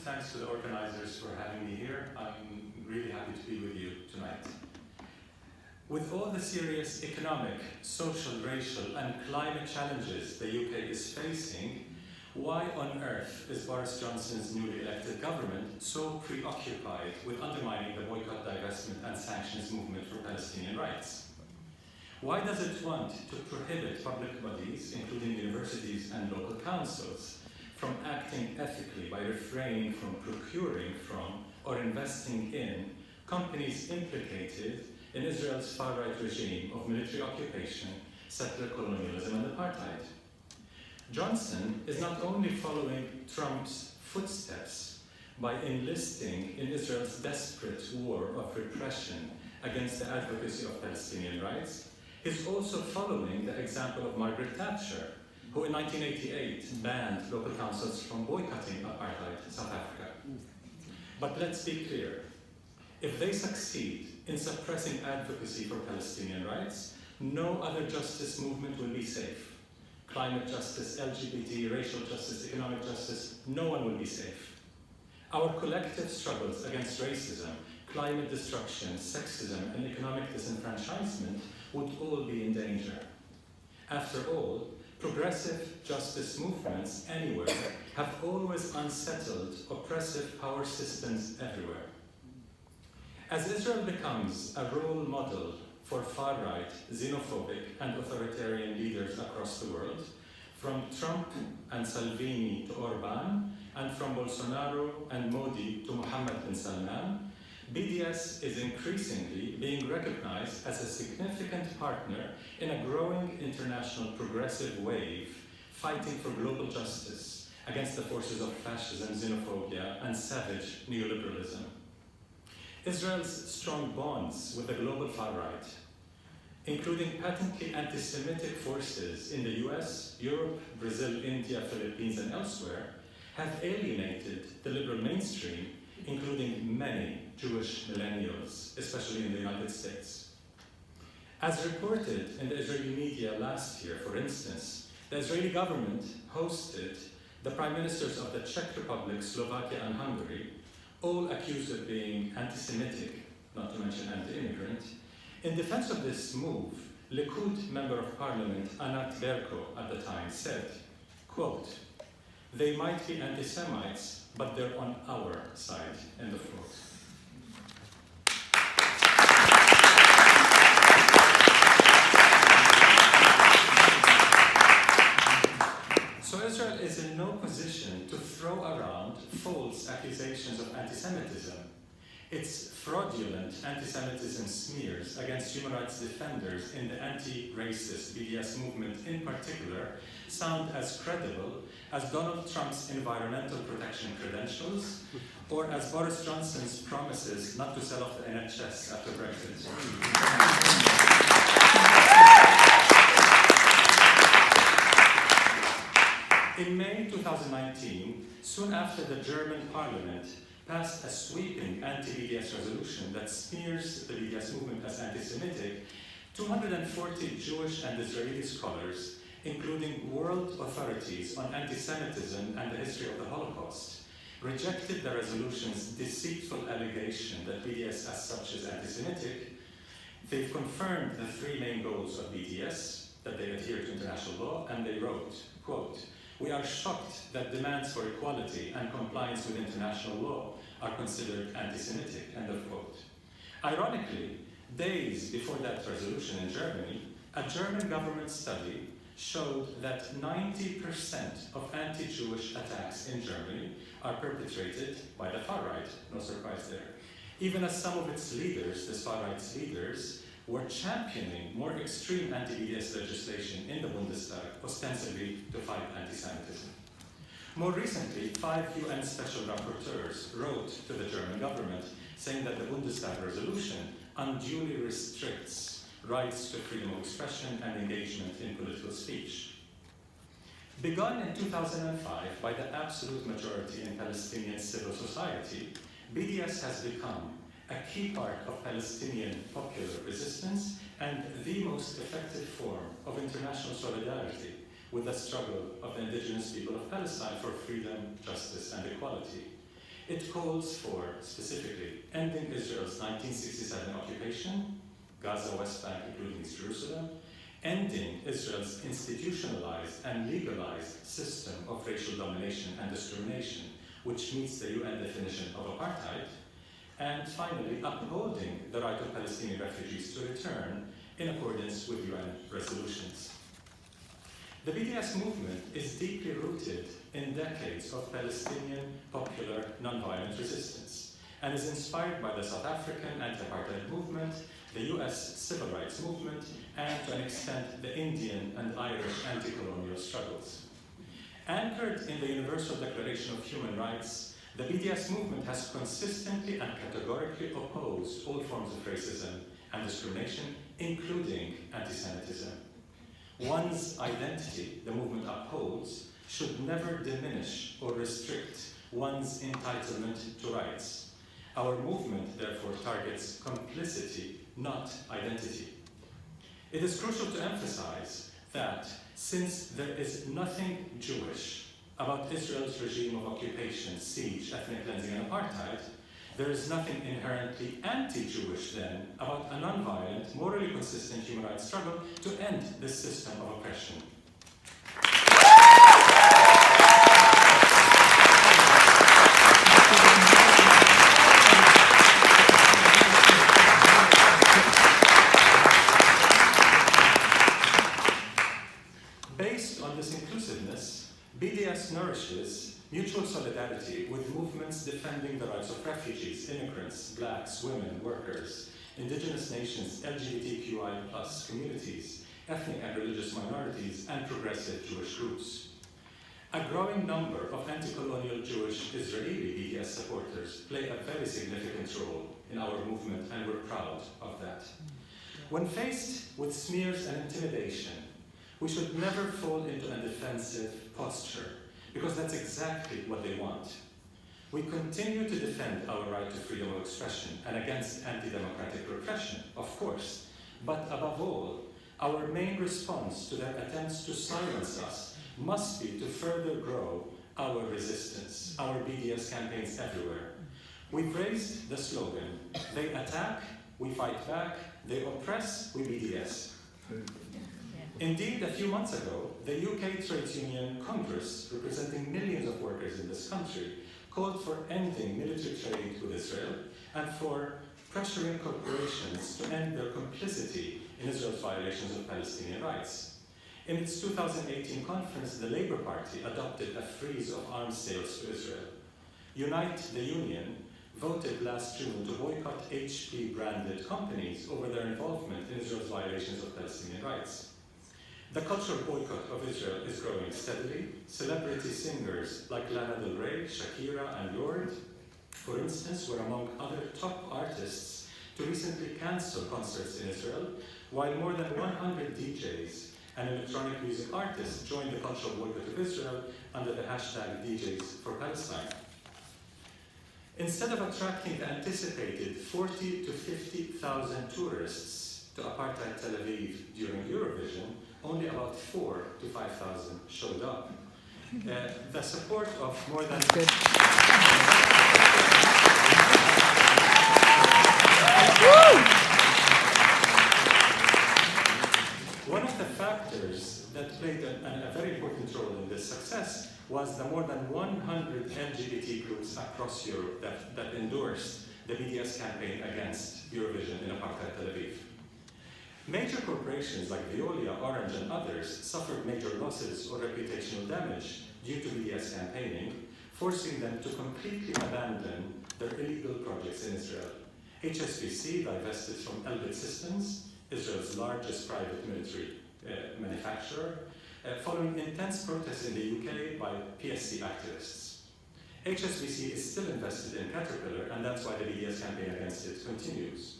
thanks to the organizers for having me here. I'm really happy to be with you tonight. With all the serious economic, social, racial, and climate challenges the UK is facing, why on earth is Boris Johnson's newly elected government so preoccupied with undermining the boycott, divestment, and sanctions movement for Palestinian rights? Why does it want to prohibit public bodies, including universities and local councils, from acting ethically by refraining from procuring from or investing in companies implicated in Israel's far-right regime of military occupation, settler colonialism, and apartheid? Johnson is not only following Trump's footsteps by enlisting in Israel's desperate war of repression against the advocacy of Palestinian rights, he's also following the example of Margaret Thatcher, who in 1988 banned local councils from boycotting apartheid South Africa. But let's be clear, if they succeed in suppressing advocacy for Palestinian rights, no other justice movement will be safe. Climate justice, LGBT, racial justice, economic justice, no one will be safe. Our collective struggles against racism, climate destruction, sexism, and economic disenfranchisement would all be in danger. After all, progressive justice movements anywhere have always unsettled oppressive power systems everywhere. As Israel becomes a role model for far-right, xenophobic, and authoritarian leaders across the world, from Trump and Salvini to Orban, and from Bolsonaro and Modi to Mohammed bin Salman, BDS is increasingly being recognized as a significant partner in a growing international progressive wave fighting for global justice against the forces of fascism, xenophobia, and savage neoliberalism. Israel's strong bonds with the global far-right, including patently anti-Semitic forces in the US, Europe, Brazil, India, Philippines, and elsewhere, have alienated the liberal mainstream, including many Jewish millennials, especially in the United States. As reported in the Israeli media last year, for instance, the Israeli government hosted the prime ministers of the Czech Republic, Slovakia, and Hungary, all accused of being anti-Semitic, not to mention anti-immigrant. In defense of this move, Likud Member of Parliament Anat Berko at the time said, quote, "They might be anti-Semites, but they're on our side," end of quote. So Israel is in no position to throw around false accusations of anti-Semitism. Its fraudulent anti-Semitism smears against human rights defenders in the anti-racist BDS movement in particular sound as credible as Donald Trump's environmental protection credentials or as Boris Johnson's promises not to sell off the NHS after Brexit. In May 2019, soon after the German parliament passed a sweeping anti-BDS resolution that smears the BDS movement as anti-Semitic, 240 Jewish and Israeli scholars, including world authorities on anti-Semitism and the history of the Holocaust, rejected the resolution's deceitful allegation that BDS as such is anti-Semitic. They've confirmed the three main goals of BDS, that they adhere to international law, and they wrote, quote, "We are shocked that demands for equality and compliance with international law are considered anti-Semitic," end of quote. Ironically, days before that resolution in Germany, a German government study showed that 90% of anti-Jewish attacks in Germany are perpetrated by the far-right, no surprise there. Even as some of its leaders, this far-right's leaders, were championing more extreme anti-BDS legislation in the Bundestag, ostensibly to fight anti-Semitism. More recently, 5 UN special rapporteurs wrote to the German government saying that the Bundestag resolution unduly restricts rights to freedom of expression and engagement in political speech. Begun in 2005 by the absolute majority in Palestinian civil society, BDS has become a key part of Palestinian popular resistance and the most effective form of international solidarity with the struggle of the indigenous people of Palestine for freedom, justice, and equality. It calls for, specifically, ending Israel's 1967 occupation, Gaza, West Bank, including East Jerusalem, ending Israel's institutionalized and legalized system of racial domination and discrimination, which meets the UN definition of apartheid, and finally, upholding the right of Palestinian refugees to return in accordance with UN resolutions. The BDS movement is deeply rooted in decades of Palestinian popular nonviolent resistance and is inspired by the South African anti-apartheid movement, the US civil rights movement, and to an extent the Indian and Irish anti-colonial struggles. Anchored in the Universal Declaration of Human Rights, the BDS movement has consistently and categorically opposed all forms of racism and discrimination, including anti-Semitism. One's identity, the movement upholds, should never diminish or restrict one's entitlement to rights. Our movement, therefore, targets complicity, not identity. It is crucial to emphasize that since there is nothing Jewish about Israel's regime of occupation, siege, ethnic cleansing, and apartheid, there is nothing inherently anti-Jewish then about a nonviolent, morally consistent human rights struggle to end this system of oppression. Based on this inclusiveness, BDS nourishes mutual solidarity with movements defending the rights of refugees, immigrants, blacks, women, workers, indigenous nations, LGBTQI+ communities, ethnic and religious minorities, and progressive Jewish groups. A growing number of anti-colonial Jewish Israeli BDS supporters play a very significant role in our movement, and we're proud of that. When faced with smears and intimidation, we should never fall into a defensive posture, because that's exactly what they want. We continue to defend our right to freedom of expression and against anti-democratic repression, of course, but above all, our main response to their attempts to silence us must be to further grow our resistance, our BDS campaigns everywhere. We've raised the slogan, they attack, we fight back, they oppress, we BDS. Indeed, a few months ago, the UK Trades Union Congress, representing millions of workers in this country, called for ending military trade with Israel and for pressuring corporations to end their complicity in Israel's violations of Palestinian rights. In its 2018 conference, the Labour Party adopted a freeze of arms sales to Israel. Unite the Union voted last June to boycott HP-branded companies over their involvement in Israel's violations of Palestinian rights. The cultural boycott of Israel is growing steadily. Celebrity singers like Lana Del Rey, Shakira, and Lorde, for instance, were among other top artists to recently cancel concerts in Israel, while more than 100 DJs and electronic music artists joined the cultural boycott of Israel under the hashtag DJs for Palestine. Instead of attracting the anticipated 40 to 50,000 tourists to apartheid Tel Aviv during Eurovision, only about 4 to 5,000 showed up. The support of more than... One of the factors that played a very important role in this success was the more than 100 LGBT groups across Europe that endorsed the BDS campaign against Eurovision in apartheid Tel Aviv. Major corporations like Veolia, Orange, and others suffered major losses or reputational damage due to BDS campaigning, forcing them to completely abandon their illegal projects in Israel. HSBC divested from Elbit Systems, Israel's largest private military manufacturer, following intense protests in the UK by PSC activists. HSBC is still invested in Caterpillar, and that's why the BDS campaign against it continues.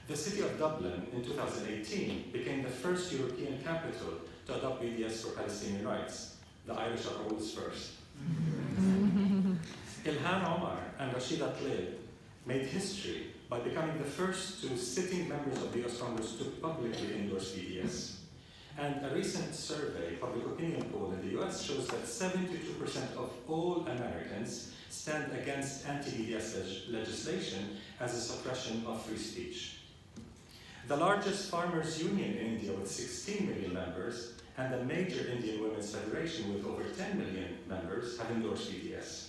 The city of Dublin in 2018 became the first European capital to adopt BDS for Palestinian rights. The Irish are always first. Ilhan Omar and Rashida Tlaib made history by becoming the first two sitting members of the US Congress to publicly endorse BDS. And a recent survey, public opinion poll in the US, shows that 72% of all Americans stand against anti-BDS legislation as a suppression of free speech. The largest farmers' union in India with 16 million members and the major Indian Women's Federation with over 10 million members have endorsed BDS.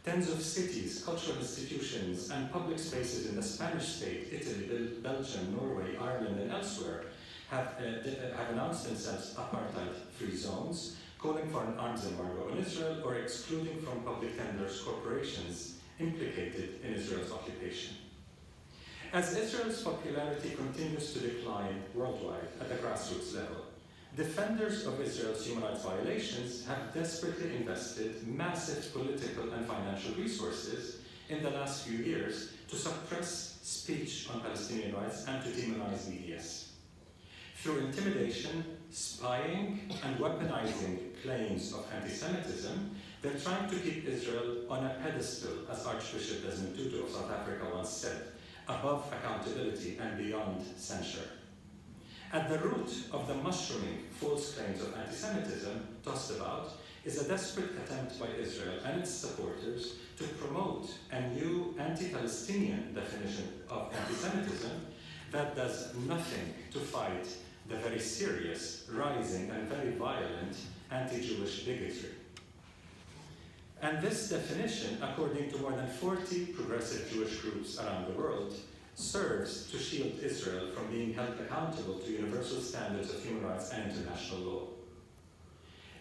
Tens of cities, cultural institutions, and public spaces in the Spanish state, Italy, Belgium, Norway, Ireland, and elsewhere have announced themselves apartheid-free zones, calling for an arms embargo on Israel or excluding from public tenders corporations implicated in Israel's occupation. As Israel's popularity continues to decline worldwide at the grassroots level, defenders of Israel's human rights violations have desperately invested massive political and financial resources in the last few years to suppress speech on Palestinian rights and to demonize BDS. Through intimidation, spying, and weaponizing claims of anti-Semitism, they're trying to keep Israel on a pedestal, as Archbishop Desmond Tutu of South Africa once said, above accountability and beyond censure. At the root of the mushrooming false claims of anti-Semitism tossed about is a desperate attempt by Israel and its supporters to promote a new anti-Palestinian definition of anti-Semitism that does nothing to fight the very serious, rising, and very violent anti-Jewish bigotry. And this definition, according to more than 40 progressive Jewish groups around the world, serves to shield Israel from being held accountable to universal standards of human rights and international law.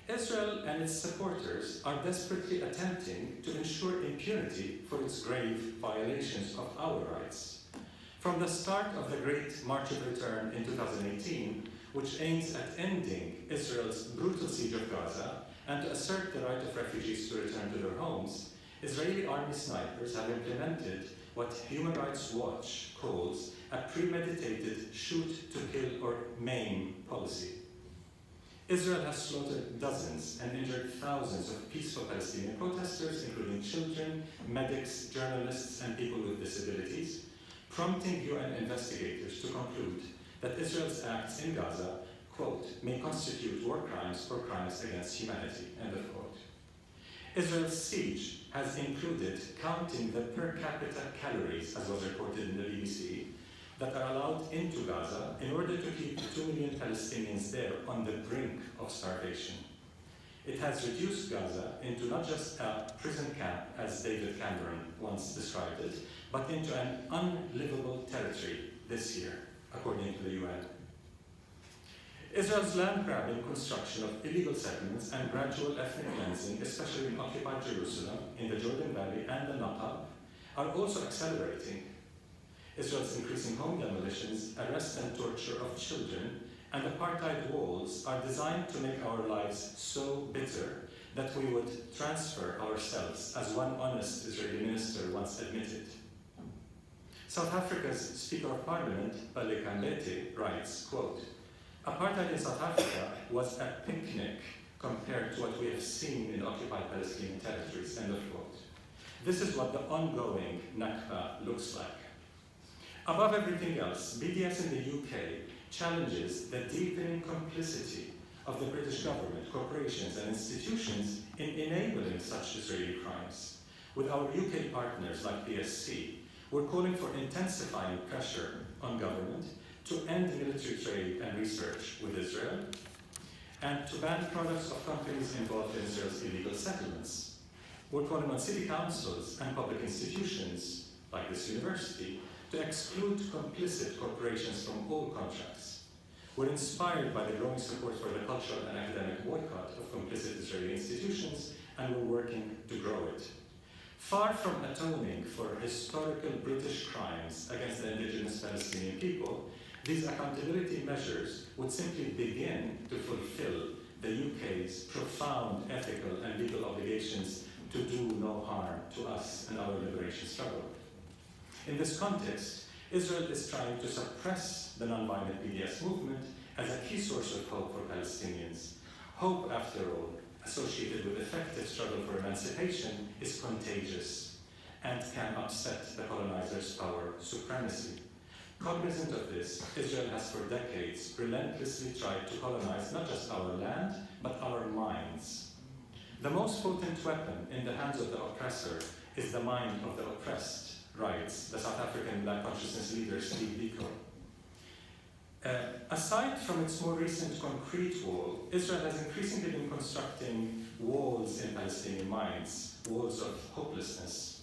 Israel and its supporters are desperately attempting to ensure impunity for its grave violations of our rights. From the start of the Great March of Return in 2018, which aims at ending Israel's brutal siege of Gaza and to assert the right of refugees to return to their homes, Israeli army snipers have implemented what Human Rights Watch calls a premeditated shoot to kill or maim policy. Israel has slaughtered dozens and injured thousands of peaceful Palestinian protesters, including children, medics, journalists, and people with disabilities, prompting UN investigators to conclude that Israel's acts in Gaza, quote, may constitute war crimes or crimes against humanity, end of quote. Israel's siege has included counting the per capita calories, as was reported in the BBC, that are allowed into Gaza in order to keep 2 million Palestinians there on the brink of starvation. It has reduced Gaza into not just a prison camp, as David Cameron once described it, but into an unlivable territory this year, according to the UN. Israel's land-grabbing construction of illegal settlements and gradual ethnic cleansing, especially in occupied Jerusalem, in the Jordan Valley and the Naqab, are also accelerating. Israel's increasing home demolitions, arrest and torture of children, and apartheid walls are designed to make our lives so bitter that we would transfer ourselves, as one honest Israeli minister once admitted. South Africa's Speaker of Parliament, Baleka Mbete, writes, quote, apartheid in South Africa was a picnic compared to what we have seen in occupied Palestinian territories, end of quote. This is what the ongoing Nakba looks like. Above everything else, BDS in the UK challenges the deepening complicity of the British government, corporations, and institutions in enabling such Israeli crimes. With our UK partners like PSC, we're calling for intensifying pressure on government to end military trade and research with Israel, and to ban products of companies involved in Israel's illegal settlements. We're calling on city councils and public institutions, like this university, to exclude complicit corporations from all contracts. We're inspired by the growing support for the cultural and academic boycott of complicit Israeli institutions, and we're working to grow it. Far from atoning for historical British crimes against the indigenous Palestinian people, these accountability measures would simply begin to fulfill the UK's profound ethical and legal obligations to do no harm to us and our liberation struggle. In this context, Israel is trying to suppress the nonviolent BDS movement as a key source of hope for Palestinians. Hope, after all, associated with effective struggle for emancipation, is contagious and can upset the colonizers' power supremacy. Cognizant of this, Israel has for decades relentlessly tried to colonize not just our land, but our minds. The most potent weapon in the hands of the oppressor is the mind of the oppressed, writes the South African Black consciousness leader Steve Biko. Aside from its more recent concrete wall, Israel has increasingly been constructing walls in Palestinian minds, walls of hopelessness,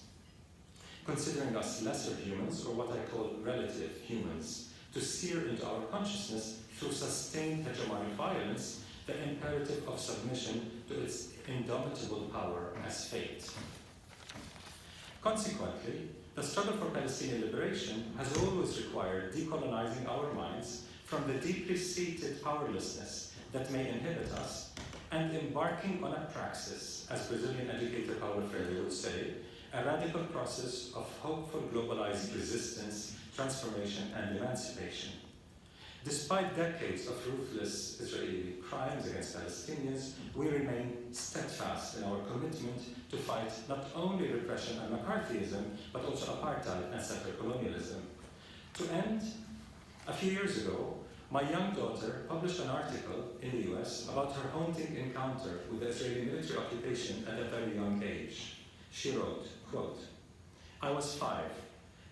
considering us lesser humans, or what I call relative humans, to sear into our consciousness through sustained hegemonic violence the imperative of submission to its indomitable power as fate. Consequently, the struggle for Palestinian liberation has always required decolonizing our minds from the deeply seated powerlessness that may inhibit us and embarking on a praxis, as Brazilian educator Paulo Freire would say, a radical process of hopeful globalized resistance, transformation, and emancipation. Despite decades of ruthless Israeli crimes against Palestinians, we remain steadfast in our commitment to fight not only repression and McCarthyism, but also apartheid and settler colonialism. To end, a few years ago, my young daughter published an article in the US about her haunting encounter with the Israeli military occupation at a very young age. She wrote, quote, "I was 5,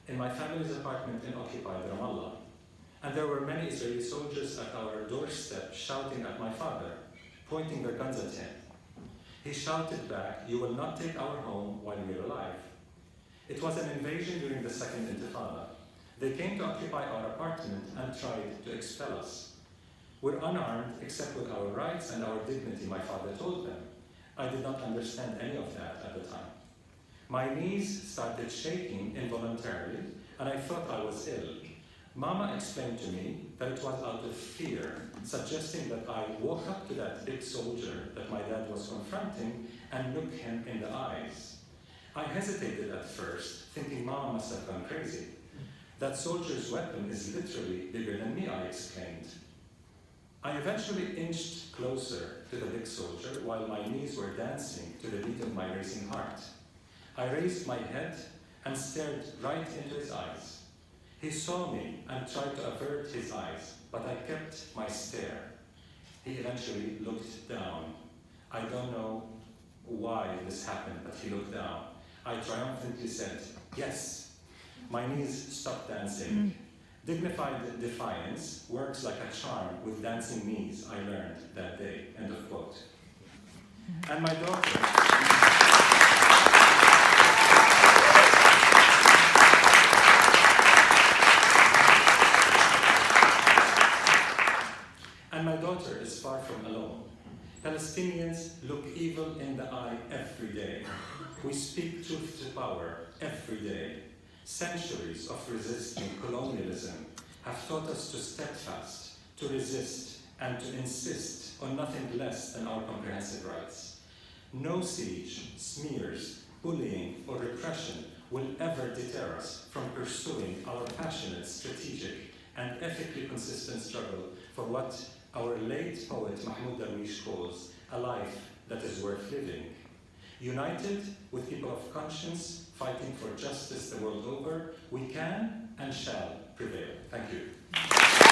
in my family's apartment in occupied Ramallah, and there were many Israeli soldiers at our doorstep shouting at my father, pointing their guns at him. He shouted back, 'You will not take our home while we're alive.' It was an invasion during the Second Intifada. They came to occupy our apartment and tried to expel us. We're unarmed except with our rights and our dignity," my father told them. I did not understand any of that at the time. My knees started shaking involuntarily, and I thought I was ill. Mama explained to me that it was out of fear, suggesting that I walk up to that big soldier that my dad was confronting and look him in the eyes. I hesitated at first, thinking Mama must have gone crazy. That soldier's weapon is literally bigger than me, I explained. I eventually inched closer to the big soldier while my knees were dancing to the beat of my racing heart. I raised my head and stared right into his eyes. He saw me and tried to avert his eyes, but I kept my stare. He eventually looked down. I don't know why this happened, but he looked down. I triumphantly said, "Yes." My knees stopped dancing. Dignified defiance works like a charm with dancing knees, I learned that day. End of quote. And my daughter... And my daughter is far from alone. Palestinians look evil in the eye every day. We speak truth to power every day. Centuries of resisting colonialism have taught us to steadfast, to resist, and to insist on nothing less than our comprehensive rights. No siege, smears, bullying, or repression will ever deter us from pursuing our passionate, strategic, and ethically consistent struggle for what our late poet Mahmoud Darwish calls a life that is worth living. United with people of conscience, fighting for justice the world over, we can and shall prevail. Thank you.